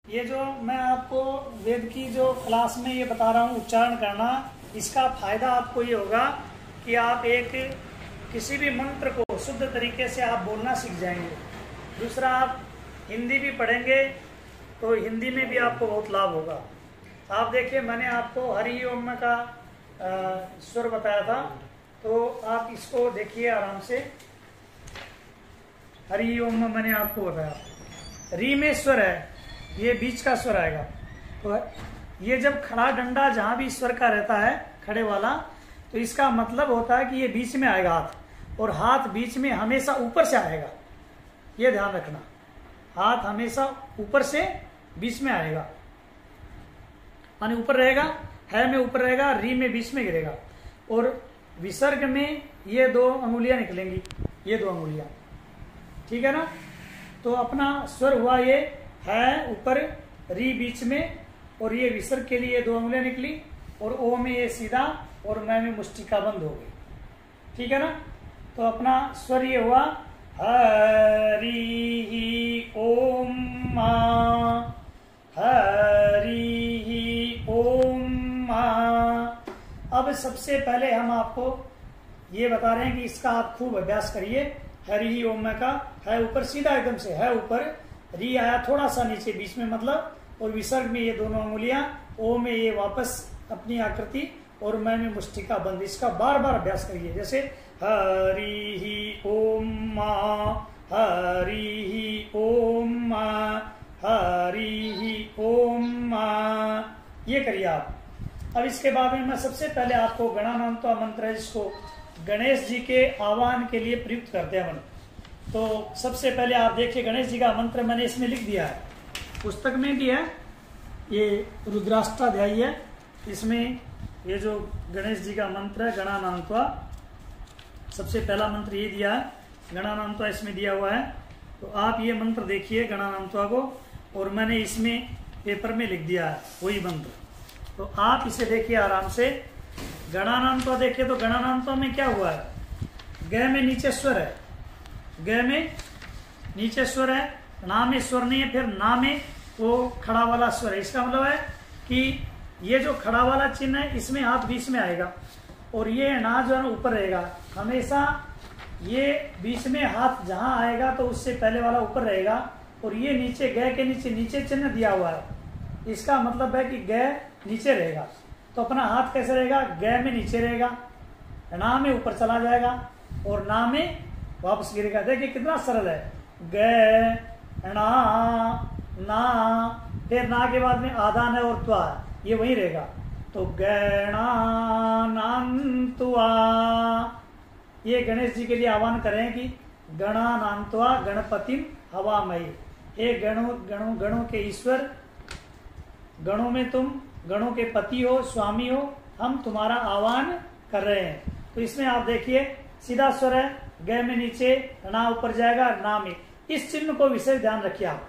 ये जो मैं आपको वेद की जो क्लास में ये बता रहा हूँ उच्चारण करना, इसका फायदा आपको ये होगा कि आप एक किसी भी मंत्र को शुद्ध तरीके से आप बोलना सीख जाएंगे। दूसरा, आप हिंदी भी पढ़ेंगे तो हिंदी में भी आपको बहुत लाभ होगा। आप देखिए, मैंने आपको हरि ओम का स्वर बताया था, तो आप इसको देखिए आराम से। हरि ओम मैंने आपको बताया, री में स्वर है, ये बीच का स्वर आएगा। तो ये जब खड़ा डंडा जहां भी स्वर का रहता है खड़े वाला, तो इसका मतलब होता है कि ये बीच में आएगा हाथ, और हाथ बीच में हमेशा ऊपर से आएगा। ये ध्यान रखना, हाथ हमेशा ऊपर से बीच में आएगा, माने ऊपर रहेगा, है में ऊपर रहेगा, री में बीच में गिरेगा। और विसर्ग में ये 2 अंगुलियां निकलेंगी, ये 2 अंगुलियां, ठीक है ना। तो अपना स्वर हुआ ये है ऊपर, री बीच में, और ये विसर्ग के लिए 2 अंगुलियां निकली, और ओ में ये सीधा, और मैं में मुष्टिका बंद हो गई, ठीक है ना। तो अपना स्वर ये हुआ हरि ओम, हरि ओम। अब सबसे पहले हम आपको ये बता रहे हैं कि इसका आप खूब अभ्यास करिए। हरि ओम का है ऊपर सीधा एकदम से, है ऊपर, री आया थोड़ा सा नीचे बीच में मतलब, और विसर्ग में ये 2 अंगुलियां, ओ में ये वापस अपनी आकृति, और मैं में मुष्टिका बंद। इसका बार बार अभ्यास करिए, जैसे हरि ओम, हरि ओम, हरि ओम, ये करिए आप। अब इसके बाद में मैं सबसे पहले आपको गणानांत्वा मंत्र है, जिसको गणेश जी के आह्वान के लिए प्रयुक्त करते हैं हम। तो सबसे पहले आप देखिए, गणेश जी का मंत्र मैंने इसमें लिख दिया है, पुस्तक में भी है, ये रुद्राष्टाध्यायी है। इसमें ये जो गणेश जी का मंत्र है गणानांत्वा, सबसे पहला मंत्र ये दिया है, गणानांत्वा इसमें दिया हुआ है। तो आप ये मंत्र देखिए गणानांत्वा को, और मैंने इसमें पेपर में लिख दिया है वही मंत्र। तो आप इसे देखिए आराम से। गणानांत्वा देखिए, तो गणानांत्वा में क्या हुआ है, ग में नीचे स्वर है, ग में नीचे स्वर है, ना में स्वर नहीं है, फिर ना में वो खड़ा वाला स्वर है। इसका मतलब है कि ये जो खड़ा वाला चिन्ह है, इसमें हाथ बीच में आएगा, और ये ना जो है ऊपर रहेगा हमेशा। ये बीच में हाथ जहां आएगा तो उससे पहले वाला ऊपर रहेगा, और ये नीचे ग के नीचे चिन्ह दिया हुआ है, इसका मतलब है कि ग नीचे रहेगा। तो अपना हाथ कैसे रहेगा, ग में नीचे रहेगा, ना में ऊपर चला जाएगा, और ना में वापस गिरेगा। देखिए कितना सरल है, ग ना, फिर ना के बाद में आदान है और त्वा, ये वही रहेगा। तो गणानांत्वा, ये गणेश जी के लिए आह्वान करें कि गणानांत्वा गणपतिम हवामहे, हे गणों के ईश्वर, गणों में तुम गणों के पति हो, स्वामी हो, हम तुम्हारा आह्वान कर रहे हैं। तो इसमें आप देखिए सीधा स्वर है, ग में नीचे, ना ऊपर जाएगा, ना में। इस चिन्ह को विशेष ध्यान रखिए आप,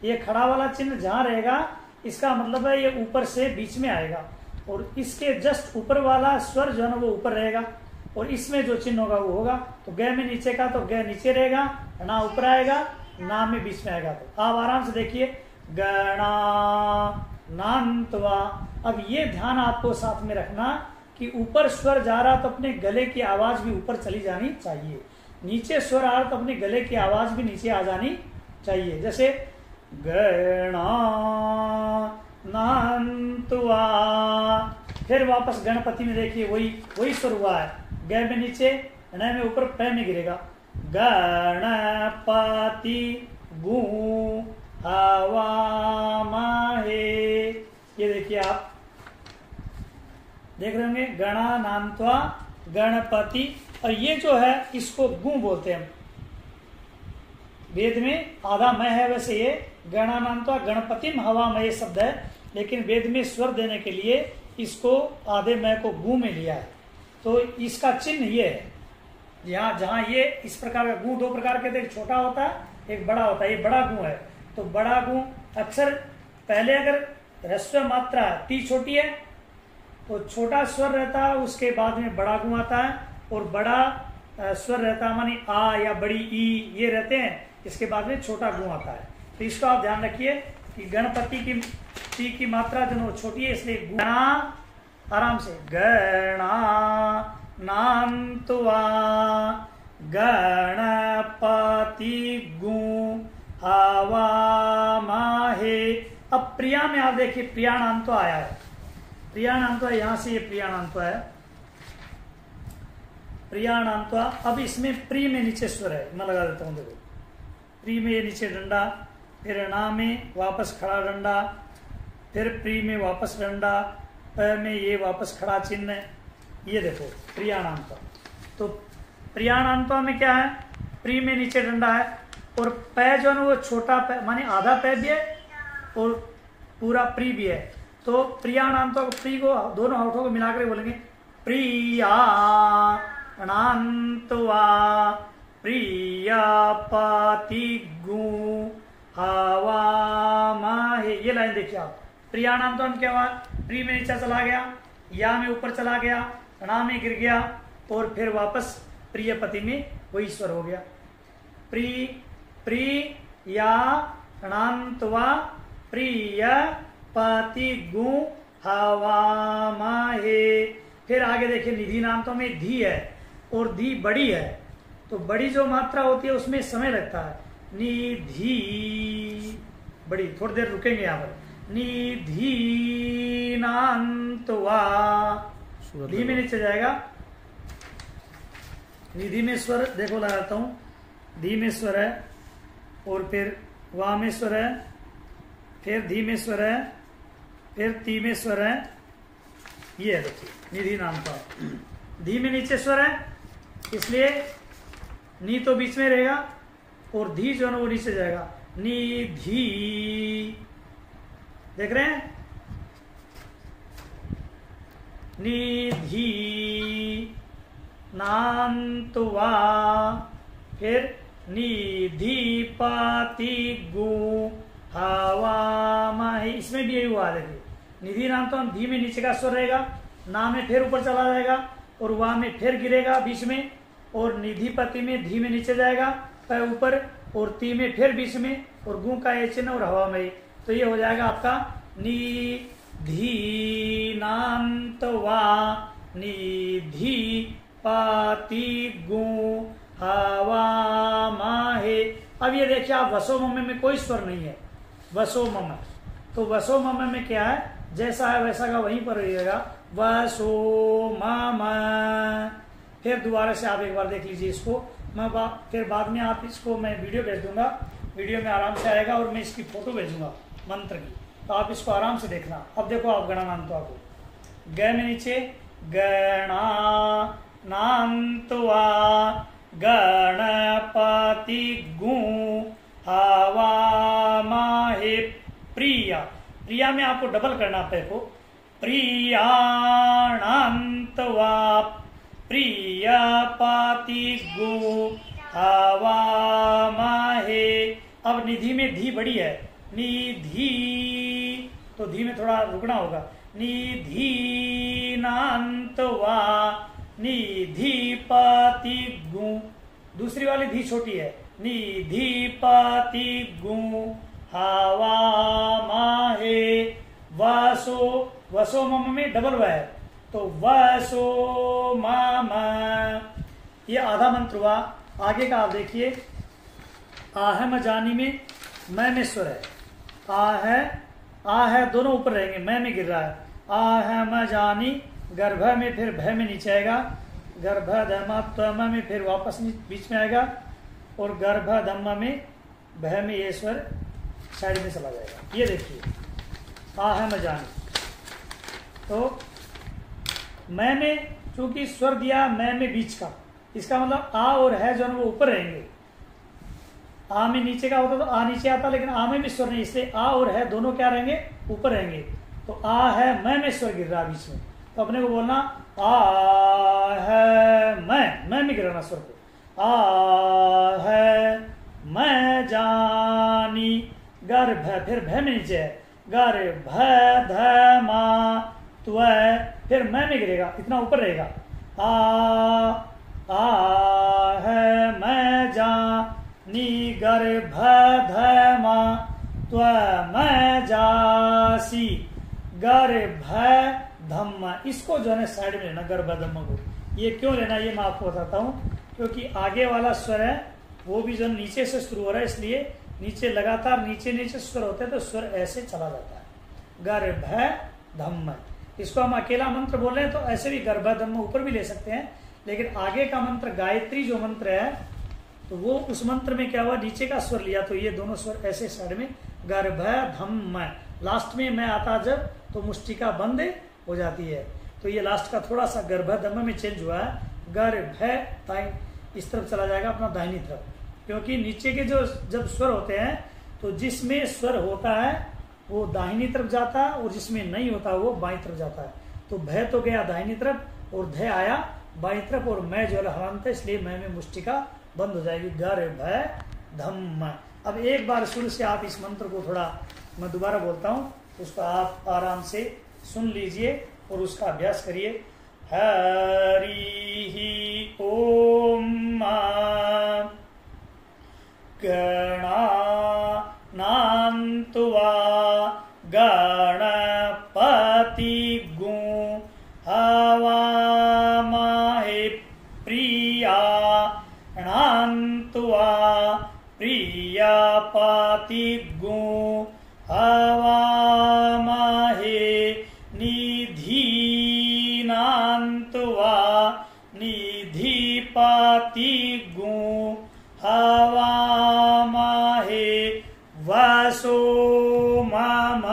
ये खड़ा वाला चिन्ह जहां रहेगा इसका मतलब है ये ऊपर से बीच में आएगा, और इसके जस्ट ऊपर वाला स्वर जो है ना वो ऊपर रहेगा, और इसमें जो चिन्ह होगा वो होगा। तो ग में नीचे का, तो ग नीचे रहेगा, ना ऊपर आएगा, ना में बीच में आएगा। तो आप आराम से देखिए, गणानांत्वा। अब ये ध्यान आपको साथ में रखना कि ऊपर स्वर जा रहा तो अपने गले की आवाज भी ऊपर चली जानी चाहिए, नीचे स्वर आ रहा तो अपने गले की आवाज भी नीचे आ जानी चाहिए। जैसे गणानांत्वा, फिर वापस गणपति में देखिए वही स्वर हुआ है, ग में नीचे, न में ऊपर, प में गिरेगा। गणपति गु हवामहे, ये देखिए आप देख रहे होंगे, गणानांत्वा गणपति। और ये जो है इसको गु बोलते हैं, वेद में आधा मय है, वैसे ये गणानांत्वा गणपतिम हवामहे शब्द है, लेकिन वेद में स्वर देने के लिए इसको आधे मय को गु में लिया है। तो इसका चिन्ह ये है, यहाँ जहां ये इस प्रकार का गु 2 प्रकार के थे, एक छोटा होता है एक बड़ा होता है, ये बड़ा गु है। तो बड़ा गु अक्सर पहले अगर ह्रस्व मात्रा टी छोटी है तो छोटा स्वर रहता है, उसके बाद में बड़ा गु आता है, और बड़ा स्वर रहता है मानी आ या बड़ी ई ये रहते हैं, इसके बाद में छोटा गु आता है। तो इसको आप ध्यान रखिए कि गणपति की टी की मात्रा जो छोटी है, इसलिए गुणा आराम से गणा नान्त्वा गणपति गु हवामहे। अब प्रिया में आप देखिए प्रियाणांत आया है, प्रियाणांत यहां से ये प्रियाणांत है, प्रियाणांत। अब इसमें प्री में नीचे स्वर है, मैं लगा देता हूं, देखो प्री में ये नीचे डंडा, फिर ना में वापस खड़ा डंडा, फिर प्री में वापस डंडा, प में ये वापस खड़ा चिन्ह, ये देखो प्रियाणांत। तो प्रियाणांत में क्या है, प्री में नीचे डंडा है और पै जो है वो छोटा पै माने आधा पै भी है और पूरा प्री भी है। तो प्रियाणांत प्री को दोनों होठों को मिलाकर बोलेंगे प्रियाणांत्वा प्रियपति गु हवामहे। ये लाइन देखिए आप, प्रियाणांत में क्या हुआ, प्री में नीचा चला गया, या में ऊपर चला गया, णा में गिर गया और फिर वापस प्रियपति में वही स्वर हो गया। प्रियाणांत्वा प्रियपति गु हवामहे। फिर आगे देखिए निधि नामों में धी है और धी बड़ी है, तो बड़ी जो मात्रा होती है उसमें समय लगता है। निधि बड़ी, थोड़ी देर रुकेंगे यहाँ पर। निधि नान्त्वा, धी में नीचे जाएगा, निधि में स्वर देखो लगाता हूं, धी में स्वर है और फिर वा में स्वर है, फिर धी में स्वर है, फिर ती में स्वर है, ये है देखिए निधि नाम का। धी में नीचे स्वर है इसलिए नी तो बीच में रहेगा और धी जो है वो नीचे जाएगा। निधि, देख रहे हैं, निधि नान्त्वा, फिर निधिपति गु हवामहे। इसमें भी यही हुआ, देखिए निधि नाम तो धी में नीचे का स्वर रहेगा, ना में फिर ऊपर चला जाएगा और वा में फिर गिरेगा बीच में, और निधिपति में धी में नीचे जाएगा पै ऊपर और ती में फिर बीच में और गु का ये चिन्ह और हवा में। तो ये हो जाएगा आपका निधि नान्त्वा निधिपति गु हवामहे। अब ये देखिए आप वसो मम में कोई स्वर नहीं है, वसो मम। तो वसो मम में क्या है, जैसा है वैसा का वहीं पर रहेगा, वसो मम। फिर दोबारा से आप एक बार देख लीजिए इसको, मैं फिर बाद में आप इसको मैं वीडियो भेज दूंगा, वीडियो में आराम से आएगा और मैं इसकी फोटो भेजूंगा मंत्र की, तो आप इसको आराम से देखना। अब देखो आप गणानांत्वा को, ग में नीचे गणा नान्त्वा गणपति गु हवामहे। प्रिया, प्रिया में आपको डबल करना पे को, प्रियाणान्त्वा प्रियपति गु हवामहे। अब निधि में धी बड़ी है, निधि, तो धी में थोड़ा रुकना होगा। निधि नान्त्वा निधिपति गु, दूसरी वाली धी छोटी है, निधिपति गु हवामहे। वसो, वसो मम में डबल व है, तो वसो मम। ये आधा मंत्र हुआ। आगे का आप देखिए, आहम जानी में मैं में स्वर है, आ है दोनों ऊपर रहेंगे, मैं में गिर रहा है। आहम जानी, गर्भ में फिर भय में नीचे आएगा, गर्भ धम त्वम में फिर वापस बीच में आएगा और गर्भ धम्म में भय में ये स्वर साइड में चला जाएगा। ये देखिए आहम जानी, तो मैं में चूंकि स्वर दिया मैं में बीच का, इसका मतलब आ और है जो है वो ऊपर रहेंगे। आ में नीचे का होता तो आ नीचे आता, लेकिन आ में भी स्वर नहीं, इसलिए आ और है दोनों क्या रहेंगे, ऊपर रहेंगे। तो आ है मैं में स्वर गिर रहा बीच में, तो अपने को बोलना आ है मैं में गिराना स्वर को, आ है मैं जानी, गर्भ फिर भय में नीचे है, गर्भ धमा त्व, फिर मैं में गिरेगा, इतना ऊपर रहेगा। आ है मैं जानी, गर्भ धमा त्वमजासि गर्भ धम्म, इसको जो है साइड में लेना, गर्भ धम्म को। ये क्यों लेना ये मैं आपको बताता हूँ, क्योंकि आगे वाला स्वर है वो भी जो नीचे से शुरू हो रहा है, इसलिए नीचे लगातार नीचे नीचे स्वर होते हैं तो स्वर ऐसे चला जाता है, गर्भ धम्म। इसको हम अकेला मंत्र बोल रहे हैं तो ऐसे भी गर्भ धम्म ऊपर भी ले सकते हैं, लेकिन आगे का मंत्र गायत्री जो मंत्र है तो वो उस मंत्र में क्या हुआ, नीचे का स्वर लिया तो ये दोनों स्वर ऐसे साइड में, गर्भ धम्म। लास्ट में मैं आता जब तो मुष्टिका बंद हो जाती है, तो ये लास्ट का थोड़ा सा गर्भ धम्म में चेंज हुआ है, गर्भ इस तरफ चला जाएगा अपना दाहिनी तरफ, क्योंकि नीचे के जो जब स्वर होते हैं तो जिसमें स्वर होता है वो दाहिनी तरफ जाता है और जिसमें नहीं होता वो बाईं तरफ जाता है। तो भय तो गया दाहिनी तरफ और ध आया बाईं तरफ, और मैं जो है हलंत है, इसलिए मैं में मुष्टिका बंद हो जाएगी, गर्भ धम्म। अब एक बार शुरू से आप इस मंत्र को थोड़ा मैं दोबारा बोलता हूँ, उसको आप आराम से सुन लीजिए और उसका अभ्यास करिए। हरि ओम गणानां त्वा गणपति गुं हवामहे प्रियाणां त्वा प्रियपति गुं हवामहे निधीनां त्वा निधिपति गुं हवामहे वसो मम।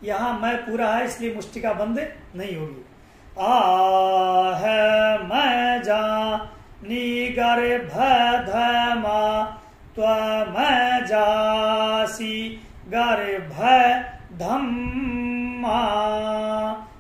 यहाँ मैं पूरा है इसलिए मुष्टिका बंद नहीं होगी। आह मैं जा निगर्भ धमा त्वमजासि गर्भ धम्मा।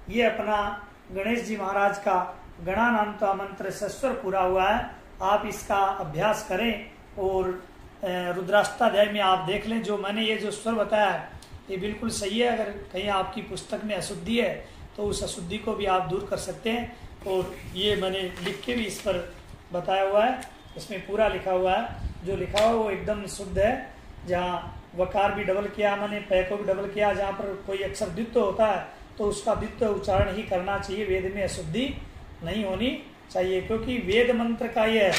ये अपना गणेश जी महाराज का गणानांता मंत्र सस्वर पूरा हुआ है। आप इसका अभ्यास करें और रुद्राष्टाध्याय में आप देख लें, जो मैंने ये जो स्वर बताया ये बिल्कुल सही है। अगर कहीं आपकी पुस्तक में अशुद्धि है तो उस अशुद्धि को भी आप दूर कर सकते हैं, और ये मैंने लिख के भी इस पर बताया हुआ है, इसमें पूरा लिखा हुआ है। जो लिखा हुआ वो एकदम शुद्ध है। जहाँ वकार भी डबल किया मैंने, पै को भी डबल किया, जहाँ पर कोई अक्षर द्वित्व होता है तो उसका द्वित्व उच्चारण ही करना चाहिए, वेद में अशुद्धि नहीं होनी चाहिए। क्योंकि वेद मंत्र का यह है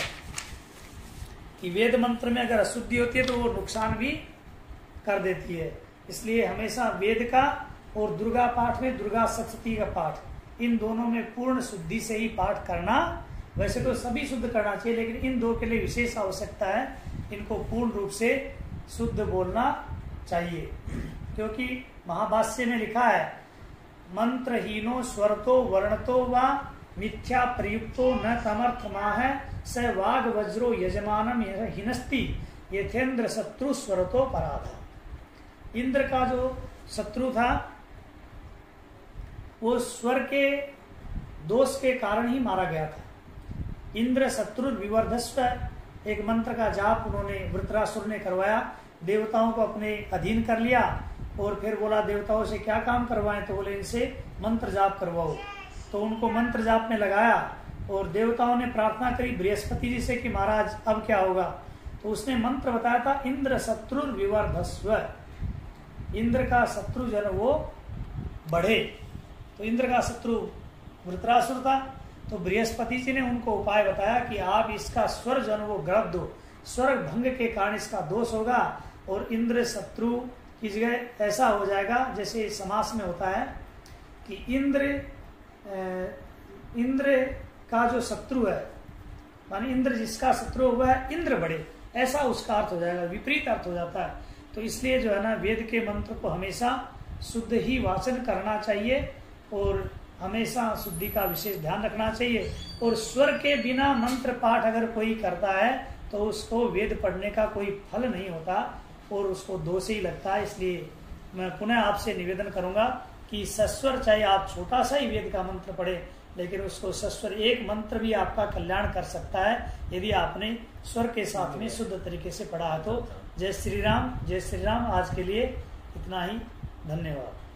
कि वेद मंत्र में अगर अशुद्धि होती है तो वो नुकसान भी कर देती है। इसलिए हमेशा वेद का और दुर्गा पाठ में दुर्गा सप्तशती का पाठ, इन दोनों में पूर्ण शुद्धि से ही पाठ करना। वैसे तो सभी शुद्ध करना चाहिए, लेकिन इन दो के लिए विशेष आवश्यकता है, इनको पूर्ण रूप से शुद्ध बोलना चाहिए। क्योंकि महाभाष्य में लिखा है, मंत्रहीनो स्वरतो वर्णतो व मिथ्या प्रयुक्तो न तमर्थ माह स वाग वज्रो यजमानम हिनस्ति यथेन्द्र शत्रु स्वरतो पराधा। इंद्र का जो शत्रु था वो स्वर के दोष के कारण ही मारा गया था। इंद्र शत्रु विवर्धस्व एक मंत्र का जाप उन्होंने वृत्रासुर ने करवाया, देवताओं को अपने अधीन कर लिया और फिर बोला देवताओं से क्या काम करवाएं, तो बोले इनसे मंत्र जाप करवाओ। तो उनको मंत्र जाप में लगाया और देवताओं ने प्रार्थना करी बृहस्पति जी से कि महाराज अब क्या होगा। तो उसने मंत्र बताया था, इंद्र शत्रु विवर्धस्व, इंद्र का शत्रु जन वो बढ़े। तो इंद्र का शत्रु वृत्रासुर था, तो बृहस्पति जी ने उनको उपाय बताया कि आप इसका स्वर जन वो गढ़ दो, स्वर भंग के कारण इसका दोष होगा और इंद्र शत्रु की जगह ऐसा हो जाएगा जैसे समास में होता है कि इंद्र का जो शत्रु है, माने इंद्र जिसका शत्रु हुआ है इंद्र बढ़े, ऐसा उसका अर्थ हो जाएगा, विपरीत अर्थ हो जाता है। तो इसलिए जो है ना वेद के मंत्र को हमेशा शुद्ध ही वाचन करना चाहिए और हमेशा शुद्धि का विशेष ध्यान रखना चाहिए। और स्वर के बिना मंत्र पाठ अगर कोई करता है तो उसको वेद पढ़ने का कोई फल नहीं होता और उसको दोष ही लगता है। इसलिए मैं पुनः आपसे निवेदन करूंगा कि सस्वर, चाहे आप छोटा सा ही वेद का मंत्र पढ़े, लेकिन उसको सस्वर एक मंत्र भी आपका कल्याण कर सकता है यदि आपने स्वर के साथ में शुद्ध तरीके से पढ़ा है। तो जय श्री राम, जय श्री राम। आज के लिए इतना ही, धन्यवाद।